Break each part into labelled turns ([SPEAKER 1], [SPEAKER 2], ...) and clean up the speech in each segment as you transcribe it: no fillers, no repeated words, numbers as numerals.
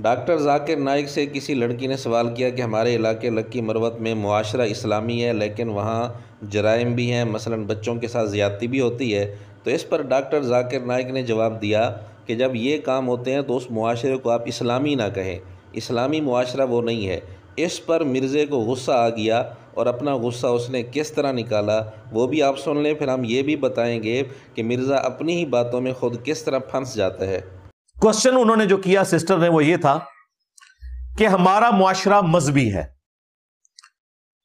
[SPEAKER 1] Doctor Zakir Naik سے کسی لڑکی نے سوال کیا کہ ہمارے علاقے لکی مروت میں معاشرہ اسلامی ہے لیکن وہاں جرائم بھی ہیں، مثلا بچوں کے ساتھ زیادتی بھی ہوتی ہے، تو اس پر ڈاکٹر ذاکر نائک نے جواب دیا کہ جب یہ کام ہوتے ہیں تو اس معاشرے کو آپ اسلامی نہ کہیں، اسلامی معاشرہ وہ نہیں ہے۔ اس پر مرزے کو غصہ آ گیا اور اپنا غصہ اس نے کس طرح نکالا وہ بھی آپ سن لیں، پھر ہم یہ بھی بتائیں گے کہ مرزا اپنی ہی باتوں میں خود کس طرح پھنس جاتا ہے۔
[SPEAKER 2] کوشچن انہوں نے جو کیا سسٹر نے وہ یہ تھا کہ ہمارا معاشرہ مذہبی ہے،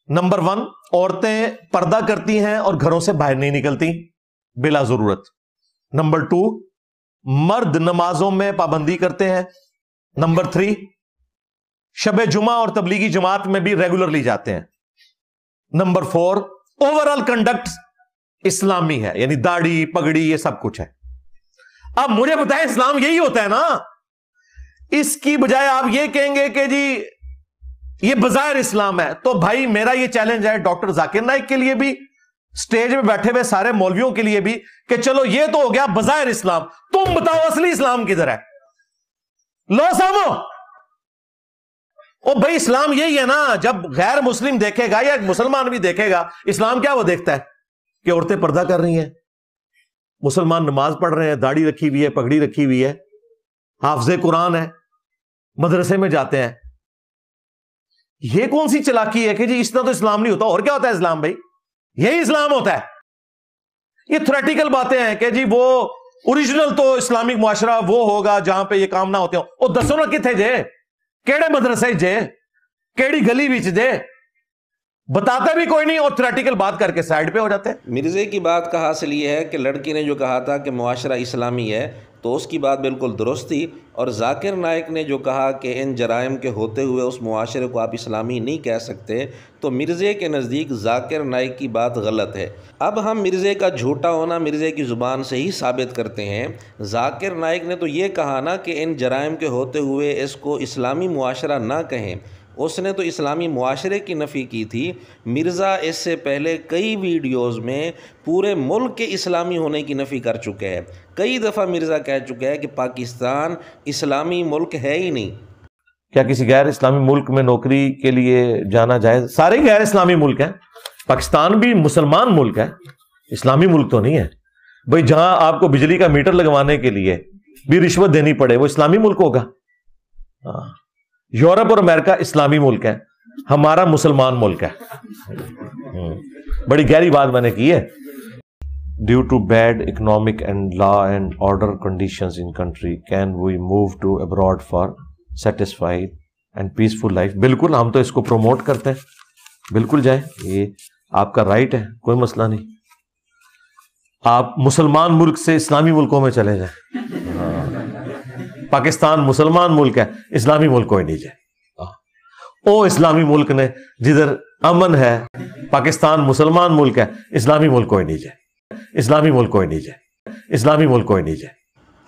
[SPEAKER 2] نمبر 1 عورتیں پردہ کرتی ہیں اور گھروں سے باہر نہیں نکلتی بلا ضرورت، نمبر 2 مرد نمازوں میں پابندی کرتے ہیں، نمبر 3 شب جمعہ اور تبلیغی جماعت میں بھی ریگولرلی جاتے ہیں، نمبر 4 اوور آل کنڈکٹ اسلامی ہے، یعنی داڑھی پگڑی یہ سب کچھ ہے۔ اب مجھے بتائیں اسلام یہی ہوتا ہے نا؟ اس کی بجائے آپ یہ کہیں گے کہ جی یہ بظاہر اسلام ہے، تو بھائی میرا یہ چیلنج ہے ڈاکٹر ذاکر نائک کے لیے بھی، سٹیج میں بیٹھے ہوئے سارے مولویوں کے لیے بھی، کہ چلو یہ تو ہو گیا بظاہر اسلام، تم بتاؤ اصلی اسلام کدھر ہے؟ لو سامو او بھائی اسلام یہی ہے نا۔ جب غیر مسلم دیکھے گا یا مسلمان بھی دیکھے گا اسلام، کیا وہ دیکھتا ہے کہ عورتیں پردہ کر رہی ہیں، مسلمان نماز پڑھ رہے ہیں، داڑھی رکھی ہوئی ہے، پگڑی رکھی ہوئی ہے، حافظ قرآن ہے، مدرسے میں جاتے ہیں۔ یہ کون سی چلاکی ہے کہ جی اس طرح تو اسلام نہیں ہوتا؟ اور کیا ہوتا ہے اسلام؟ بھائی یہی اسلام ہوتا ہے۔ یہ تھریٹیکل باتیں ہیں کہ جی وہ اوریجنل تو اسلامک معاشرہ وہ ہوگا جہاں پہ یہ کام نہ ہوتے ہوں۔ وہ دسو نا کتنے جے، کیڑے مدرسے جے، کیڑی گلی بچ جے، بتاتا بھی کوئی نہیں اور تھریٹیکل بات کر کے سائڈ پہ ہو جاتے ہیں۔
[SPEAKER 1] مرزے کی بات کا حاصل یہ ہے کہ لڑکی نے جو کہا تھا کہ معاشرہ اسلامی ہے تو اس کی بات بالکل درست تھی، اور ذاکر نائک نے جو کہا کہ ان جرائم کے ہوتے ہوئے اس معاشرے کو آپ اسلامی نہیں کہہ سکتے، تو مرزے کے نزدیک ذاکر نائک کی بات غلط ہے۔ اب ہم مرزے کا جھوٹا ہونا مرزے کی زبان سے ہی ثابت کرتے ہیں۔ ذاکر نائک نے تو یہ کہا نا کہ ان جرائم کے ہوتے ہوئے اس کو اسلامی معاشرہ نہ کہیں، اس نے تو اسلامی معاشرے کی نفی کی تھی۔ مرزا اس سے پہلے کئی ویڈیوز میں پورے ملک کے اسلامی ہونے کی نفی کر چکے ہیں۔ کئی دفعہ مرزا کہہ چکا ہے کہ پاکستان اسلامی ملک ہے ہی نہیں۔
[SPEAKER 2] کیا کسی غیر اسلامی ملک میں نوکری کے لیے جانا جائز؟ سارے غیر اسلامی ملک ہیں، پاکستان بھی مسلمان ملک ہے، اسلامی ملک تو نہیں ہے۔ بھئی جہاں آپ کو بجلی کا میٹر لگوانے کے لیے بھی رشوت دینی پڑے وہ اسلامی ملک ہوگا؟ یورپ اور امریکہ اسلامی ملک ہے، ہمارا مسلمان ملک ہے۔ بڑی گہری بات میں نے کی ہے۔ Due to bad economic and law and order conditions in country can we move to abroad for satisfied and peaceful life. بالکل ہم تو اس کو پروموٹ کرتے ہیں، بالکل جائیں، یہ آپ کا رائٹ ہے، کوئی مسئلہ نہیں۔ آپ مسلمان ملک سے اسلامی ملکوں میں چلے جائیں، پاکستان مسلمان ملک ہے، اسلامی ملک کوئی نہیں جائے۔ او اسلامی ملک نے جدھر امن ہے، پاکستان مسلمان ملک ہے، اسلامی ملک کوئی نہیں جائے، اسلامی ملک کوئی نہیں جائے، اسلامی ملک کوئی نہیں جائے۔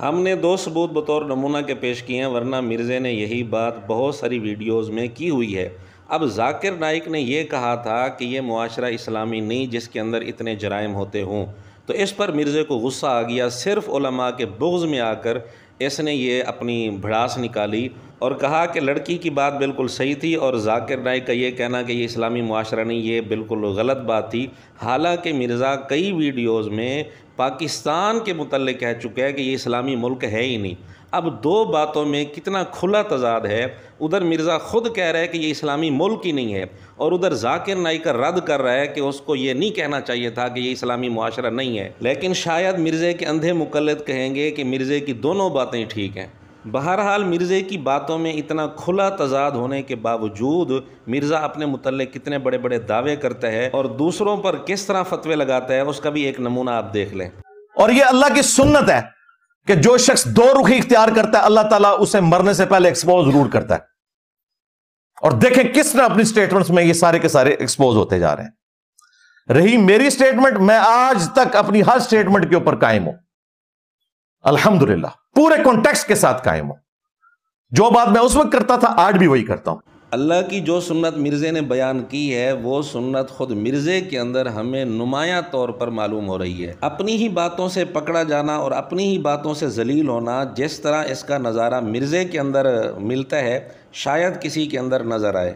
[SPEAKER 1] ہم نے 2 ثبوت بطور نمونہ کے پیش کیے ہیں، ورنہ مرزے نے یہی بات بہت ساری ویڈیوز میں کی ہوئی ہے۔ اب ذاکر نائک نے یہ کہا تھا کہ یہ معاشرہ اسلامی نہیں جس کے اندر اتنے جرائم ہوتے ہوں، تو اس پر مرزے کو غصہ آ گیا۔ صرف علماء کے بغض میں آ کر اس نے یہ اپنی بھڑاس نکالی اور کہا کہ لڑکی کی بات بالکل صحیح تھی، اور ذاکر نائک کا یہ کہنا کہ یہ اسلامی معاشرہ نہیں، یہ بالکل غلط بات تھی۔ حالانکہ مرزا کئی ویڈیوز میں پاکستان کے متعلق کہہ چکا ہے کہ یہ اسلامی ملک ہے ہی نہیں۔ اب 2 باتوں میں کتنا کھلا تضاد ہے، ادھر مرزا خود کہہ رہا ہے کہ یہ اسلامی ملک ہی نہیں ہے، اور ادھر ذاکر نائک کا رد کر رہا ہے کہ اس کو یہ نہیں کہنا چاہیے تھا کہ یہ اسلامی معاشرہ نہیں ہے۔ لیکن شاید مرزے کے اندھے مقلد کہیں گے کہ مرزے کی دونوں باتیں ٹھیک ہیں۔ بہرحال مرزے کی باتوں میں اتنا کھلا تضاد ہونے کے باوجود مرزا اپنے متعلق کتنے بڑے بڑے دعوے کرتا ہے اور دوسروں پر کس طرح فتوے لگاتا ہے، اس کا بھی ایک نمونہ آپ دیکھ لیں۔
[SPEAKER 2] اور یہ اللہ کی سنت ہے کہ جو شخص 2 رخی اختیار کرتا ہے اللہ تعالیٰ اسے مرنے سے پہلے ایکسپوز ضرور کرتا ہے۔ اور دیکھیں کس نے اپنی سٹیٹمنٹس میں یہ سارے کے سارے ایکسپوز ہوتے جا رہے ہیں۔ رہی میری سٹیٹمنٹ، میں آج تک اپنی ہر سٹیٹمنٹ کے اوپر قائم ہوں، الحمدللہ پورے کانٹیکسٹ کے ساتھ قائم ہوں۔ جو بات میں اس وقت کرتا تھا آج بھی وہی کرتا ہوں۔
[SPEAKER 1] اللہ کی جو سنت مرزے نے بیان کی ہے وہ سنت خود مرزے کے اندر ہمیں نمایاں طور پر معلوم ہو رہی ہے۔ اپنی ہی باتوں سے پکڑا جانا اور اپنی ہی باتوں سے ذلیل ہونا، جس طرح اس کا نظارہ مرزے کے اندر ملتا ہے شاید کسی کے اندر نظر آئے۔